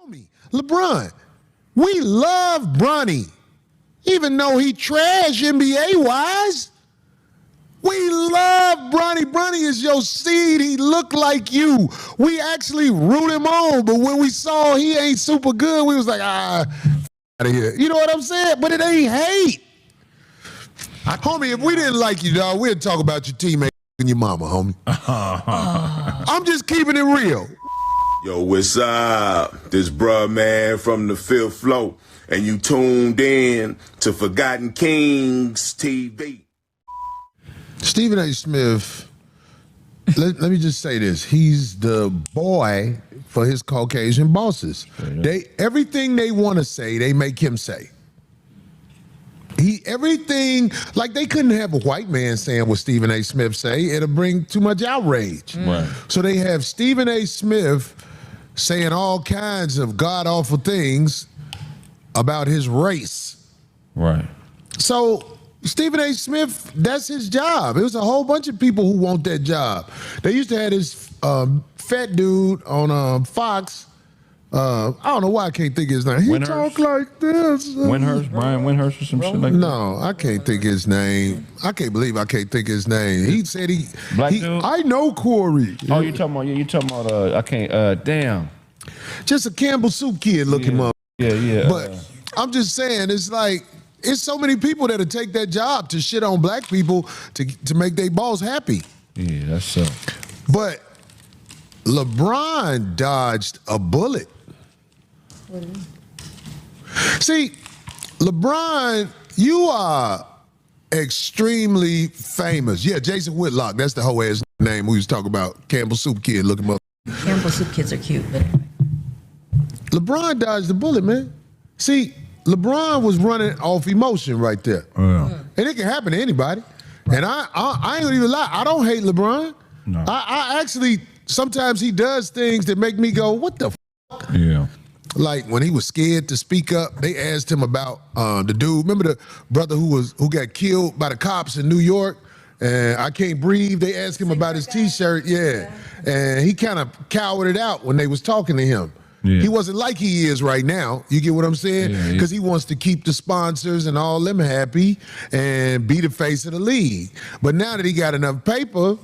Me, LeBron, we love Bronny, even though he trash NBA-wise. We love Bronny. Bronny is your seed. He look like you. We actually root him on, but when we saw he ain't super good, we was like, out of here. You know what I'm saying? But it ain't hate. Homie, if we didn't like you, dog, we'd talk about your teammate and your mama, homie. I'm just keeping it real. Yo, what's up? This bruh man from the 5th floor, and you tuned in to Forgotten Kings TV. Stephen A. Smith, let me just say this. He's the boy for his Caucasian bosses. Everything they want to say, they make him say. Everything, like they couldn't have a white man saying what Stephen A. Smith say. It'll bring too much outrage. Right. So they have Stephen A. Smith saying all kinds of god-awful things about his race. Right. So Stephen A. Smith, that's his job. It was a whole bunch of people who want that job. They used to have this fat dude on Fox. I don't know why I can't think of his name. He talk like this. Brian Windhurst or some shit like that? No, I can't think his name. I can't believe I can't think his name. He said Black dude? I know Corey. Oh, you talking about, I can't, damn. Just a Campbell Soup kid looking up. Yeah. But I'm just saying, it's like, it's so many people that'll take that job to shit on black people to make their boss happy. Yeah, that's so. But LeBron dodged a bullet. See, LeBron, you are extremely famous. Yeah, Jason Whitlock, that's the whole ass name we was talking about. Campbell Soup Kid, look him up. Campbell Soup kids are cute, but LeBron dodged the bullet, man. See, LeBron was running off emotion right there. And it can happen to anybody. And I ain't gonna even lie, I don't hate LeBron. No. I actually, sometimes he does things that make me go, what the fuck? Yeah. Like when he was scared to speak up, they asked him about the dude. Remember the brother who got killed by the cops in New York? And I Can't Breathe. They asked him about his T-shirt. Yeah. And he kind of cowered it out when they was talking to him. Yeah. He wasn't like he is right now. You get what I'm saying? Because he wants to keep the sponsors and all them happy and be the face of the league. But now that he got enough paper,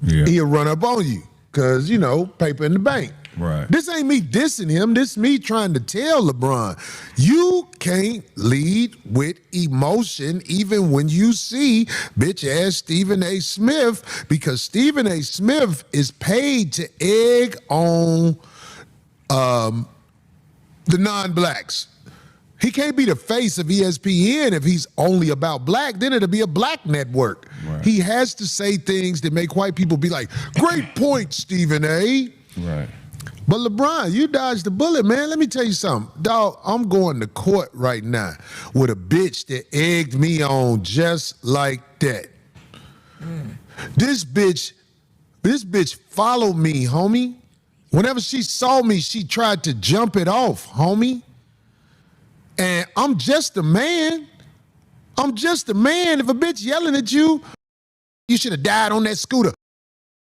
he'll run up on you because, you know, paper in the bank. Right. This ain't me dissing him. This me trying to tell LeBron, you can't lead with emotion even when you see bitch-ass Stephen A. Smith, because Stephen A. Smith is paid to egg on the non-blacks. He can't be the face of ESPN if he's only about black. Then it'll be a black network. Right. He has to say things that make white people be like, great point, Stephen A. Right. But LeBron, you dodged the bullet, man. Let me tell you something. Dog, I'm going to court right now with a bitch that egged me on just like that. This bitch followed me, homie. Whenever she saw me, she tried to jump it off, homie. And I'm just a man. I'm just a man. If a bitch yelling at you, you should have died on that scooter.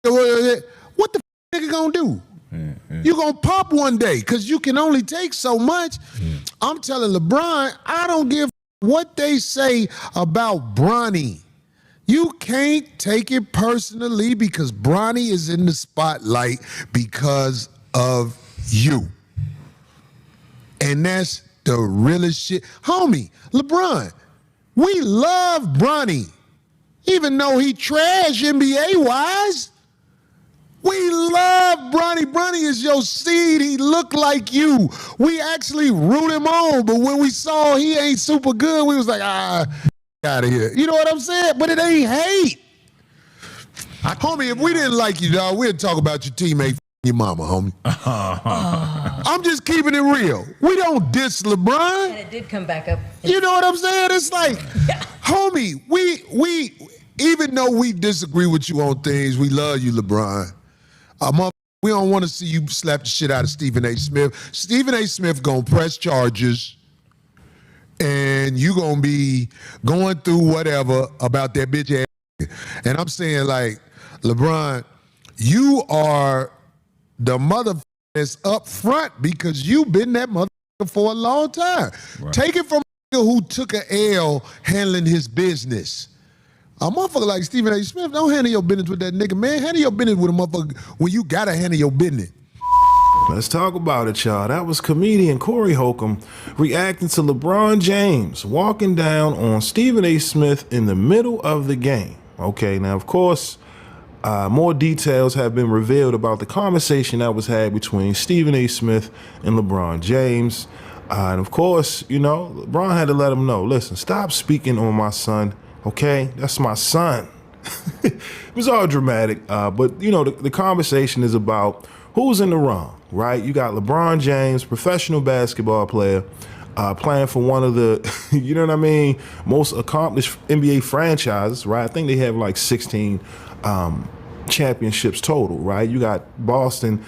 What the nigga gonna do? You gonna pop one day because you can only take so much. I'm telling LeBron, I don't give what they say about Bronny. You can't take it personally because Bronny is in the spotlight because of you. And that's the realest shit. Homie, LeBron, we love Bronny, even though he trash NBA-wise. We love Bronny. Bronny is your seed. He look like you. We actually root him on, but when we saw he ain't super good, we was like, out of here. You know what I'm saying? But it ain't hate. Homie, if we didn't like you, dog, we'd talk about your teammate your mama, homie. I'm just keeping it real. We don't diss LeBron. And it did come back up. You know what I'm saying? It's like, homie, we even though we disagree with you on things, we love you, LeBron. We don't want to see you slap the shit out of Stephen A. Smith. Stephen A. Smith gonna press charges, and you gonna be going through whatever about that bitch ass. And I'm saying, like, LeBron, you are the mother ass up front because you've been that motherfucker for a long time. Right. Take it from a nigga who took an L handling his business. A motherfucker like Stephen A. Smith, don't handle your business with that nigga, man. Handle your business with a motherfucker when you gotta handle your business. Let's talk about it, y'all. That was comedian Corey Holcomb reacting to LeBron James walking down on Stephen A. Smith in the middle of the game. Okay, now, of course, more details have been revealed about the conversation that was had between Stephen A. Smith and LeBron James. And, of course, you know, LeBron had to let him know, listen, stop speaking on my son, okay? That's my son. It was all dramatic, but, you know, the conversation is about who's in the wrong, right? You got LeBron James, professional basketball player, playing for one of the, you know what I mean, most accomplished NBA franchises, right? I think they have like 16 championships total, right? You got Boston,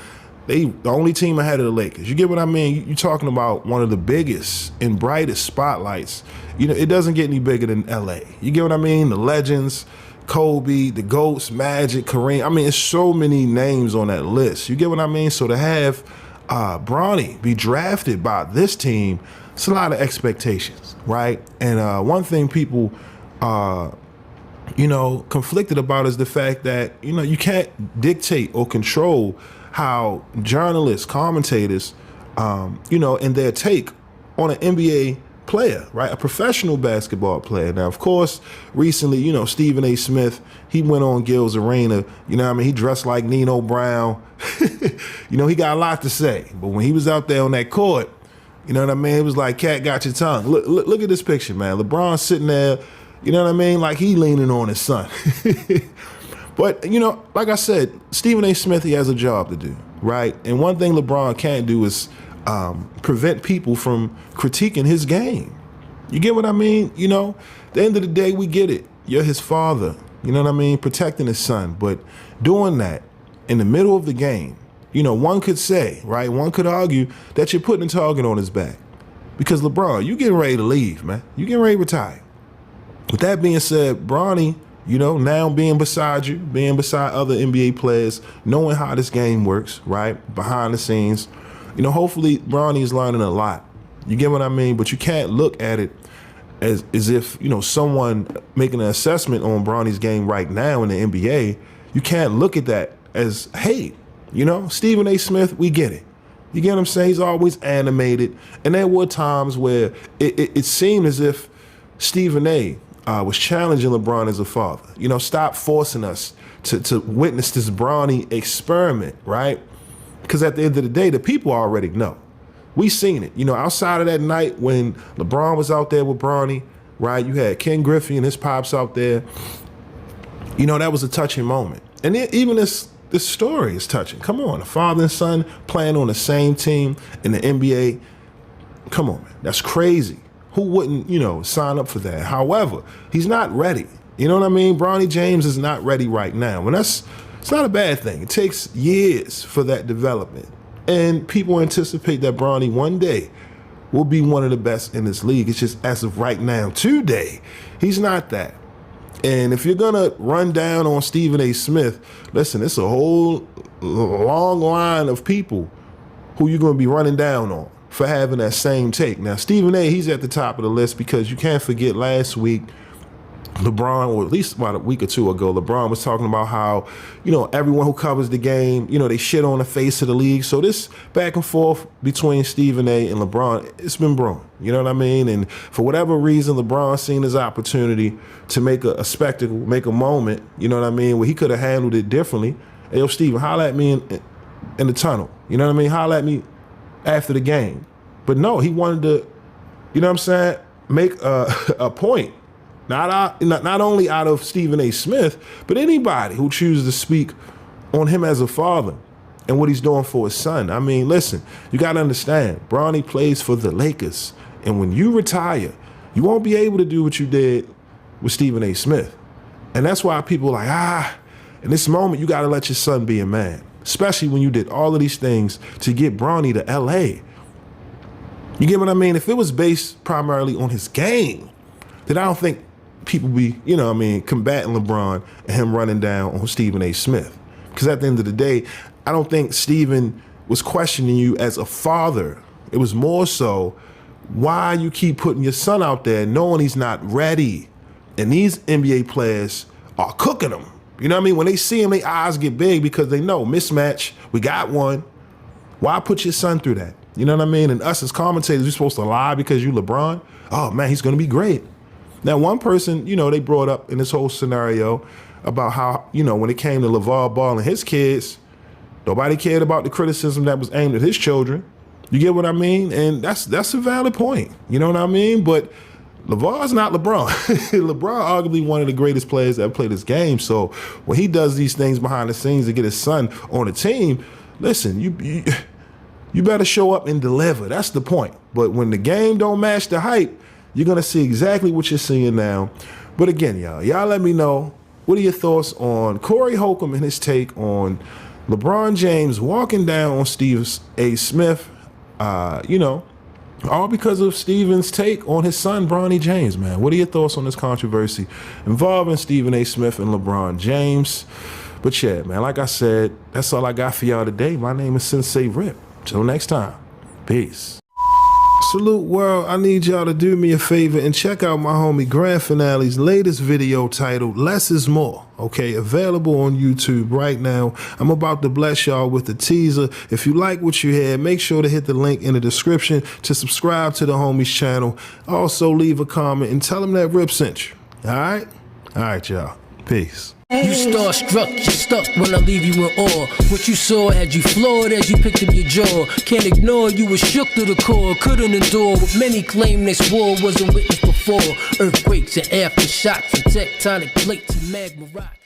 the only team ahead of the Lakers. You get what I mean? You're talking about one of the biggest and brightest spotlights. You know, it doesn't get any bigger than LA. You get what I mean? The legends, Kobe, the GOATs, Magic, Kareem. I mean, it's so many names on that list. You get what I mean? So to have Bronny be drafted by this team, it's a lot of expectations, right? And one thing people you know, conflicted about is the fact that, you know, you can't dictate or control how journalists, commentators, you know, and their take on an NBA player, right? A professional basketball player. Now, of course, recently, you know, Stephen A. Smith, he went on Gil's Arena, you know what I mean? He dressed like Nino Brown. You know, he got a lot to say. But when he was out there on that court, you know what I mean? It was like, cat got your tongue. Look at this picture, man. LeBron sitting there, you know what I mean? Like he leaning on his son. But, you know, like I said, Stephen A. Smith, he has a job to do, right? And one thing LeBron can't do is prevent people from critiquing his game. You get what I mean? You know, at the end of the day, we get it. You're his father, you know what I mean? Protecting his son. But doing that in the middle of the game, you know, one could say, right? One could argue that you're putting a target on his back. Because LeBron, you getting ready to leave, man. You getting ready to retire. With that being said, Bronny, you know, now being beside you, being beside other NBA players, knowing how this game works, right? Behind the scenes, you know, hopefully Bronny's learning a lot. You get what I mean? But you can't look at it as if, you know, someone making an assessment on Bronny's game right now in the NBA, you can't look at that as hate. You know, Stephen A. Smith, we get it. You get what I'm saying? He's always animated. And there were times where it seemed as if Stephen A. Was challenging LeBron as a father. You know, stop forcing us to witness this Bronny experiment, right? Because at the end of the day, the people already know. We seen it. You know, outside of that night when LeBron was out there with Bronny, right? You had Ken Griffey and his pops out there. You know, that was a touching moment. And even this story is touching. Come on, a father and son playing on the same team in the NBA. Come on, man. That's crazy. Who wouldn't, you know, sign up for that? However, he's not ready. You know what I mean? Bronny James is not ready right now. And it's not a bad thing. It takes years for that development. And people anticipate that Bronny one day will be one of the best in this league. It's just as of right now, today, he's not that. And if you're going to run down on Stephen A. Smith, listen, it's a whole long line of people who you're going to be running down on for having that same take. Now, Stephen A., he's at the top of the list because you can't forget last week, LeBron, or at least about a week or two ago, LeBron was talking about how, you know, everyone who covers the game, you know, they shit on the face of the league. So this back and forth between Stephen A. and LeBron, it's been brewing. You know what I mean? And for whatever reason, LeBron seen his opportunity to make a spectacle, make a moment, you know what I mean, where he could have handled it differently. Hey, yo, Stephen, holla at me in the tunnel. You know what I mean? Holla at me after the game. But no, he wanted to, you know what I'm saying, make a point. Not only out of Stephen A. Smith, but anybody who chooses to speak on him as a father and what he's doing for his son. I mean, listen, you got to understand, Bronny plays for the Lakers. And when you retire, you won't be able to do what you did with Stephen A. Smith. And that's why people are like, in this moment, you got to let your son be a man, especially when you did all of these things to get Bronny to L.A. You get what I mean? If it was based primarily on his game, then I don't think people be, you know what I mean, combating LeBron and him running down on Stephen A. Smith. Because at the end of the day, I don't think Stephen was questioning you as a father. It was more so why you keep putting your son out there knowing he's not ready. And these NBA players are cooking him. You know what I mean? When they see him, their eyes get big because they know mismatch. We got one. Why put your son through that? You know what I mean? And us as commentators, we're supposed to lie because you LeBron? Oh, man, he's going to be great. Now, one person, you know, they brought up in this whole scenario about how, you know, when it came to LeVar Ball and his kids, nobody cared about the criticism that was aimed at his children. You get what I mean? And that's a valid point. You know what I mean? But LeVar's not LeBron. LeBron arguably one of the greatest players that played this game. So when he does these things behind the scenes to get his son on the team, listen, you better show up and deliver. That's the point. But when the game don't match the hype, you're going to see exactly what you're seeing now. But again, y'all let me know, what are your thoughts on Corey Holcomb and his take on LeBron James walking down on Stephen A. Smith, you know, all because of Stephen's take on his son, Bronny James, man. What are your thoughts on this controversy involving Stephen A. Smith and LeBron James? But yeah, man, like I said, that's all I got for y'all today. My name is Sensei Rip. Till next time, peace. Salute world, I need y'all to do me a favor and check out my homie Grand Finale's latest video titled Less is More, okay, available on YouTube right now. I'm about to bless y'all with a teaser. If you like what you hear, make sure to hit the link in the description to subscribe to the homie's channel. Also leave a comment and tell him that Rip sent you, all right? All right, y'all, peace. You starstruck, you're stuck when I leave you in awe. What you saw had you floored as you picked up your jaw. Can't ignore, you were shook to the core. Couldn't endure what many claim this war wasn't witnessed before. Earthquakes and aftershocks and tectonic plates and magma rock.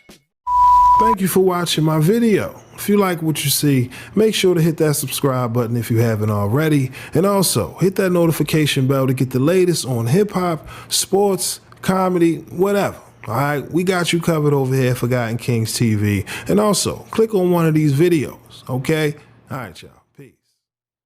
Thank you for watching my video. If you like what you see, make sure to hit that subscribe button if you haven't already. And also, hit that notification bell to get the latest on hip-hop, sports, comedy, whatever. All right, we got you covered over here at Forgotten Kings TV. And also, click on one of these videos, okay? All right, y'all.